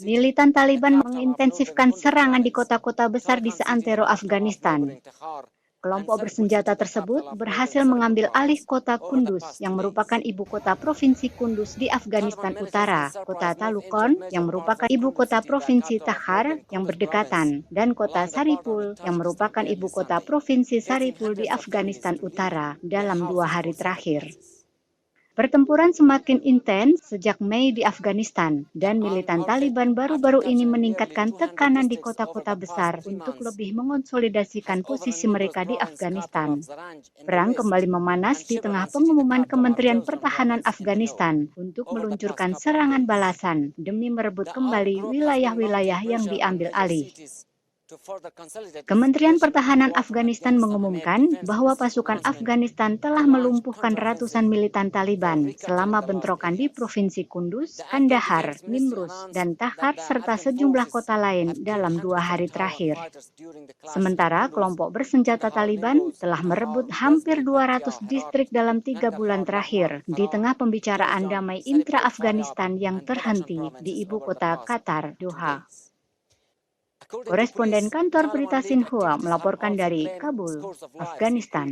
Militan Taliban mengintensifkan serangan di kota-kota besar di seantero Afghanistan. Kelompok bersenjata tersebut berhasil mengambil alih kota Kunduz, yang merupakan ibu kota provinsi Kunduz di Afghanistan Utara, kota Talukon, yang merupakan ibu kota provinsi Takhar yang berdekatan, dan kota Saripul, yang merupakan ibu kota provinsi Saripul di Afghanistan Utara dalam 2 hari terakhir. Pertempuran semakin intens sejak Mei di Afghanistan, dan militan Taliban baru-baru ini meningkatkan tekanan di kota-kota besar untuk lebih mengonsolidasikan posisi mereka di Afghanistan. Perang kembali memanas di tengah pengumuman Kementerian Pertahanan Afghanistan untuk meluncurkan serangan balasan demi merebut kembali wilayah-wilayah yang diambil alih. Kementerian Pertahanan Afghanistan mengumumkan bahwa pasukan Afghanistan telah melumpuhkan ratusan militan Taliban selama bentrokan di Provinsi Kunduz, Kandahar, Nimruz, dan Takhar serta sejumlah kota lain dalam 2 hari terakhir. Sementara kelompok bersenjata Taliban telah merebut hampir 200 distrik dalam 3 bulan terakhir di tengah pembicaraan damai intra-Afghanistan yang terhenti di ibu kota Qatar, Doha. Koresponden kantor berita Xinhua melaporkan dari Kabul, Afghanistan.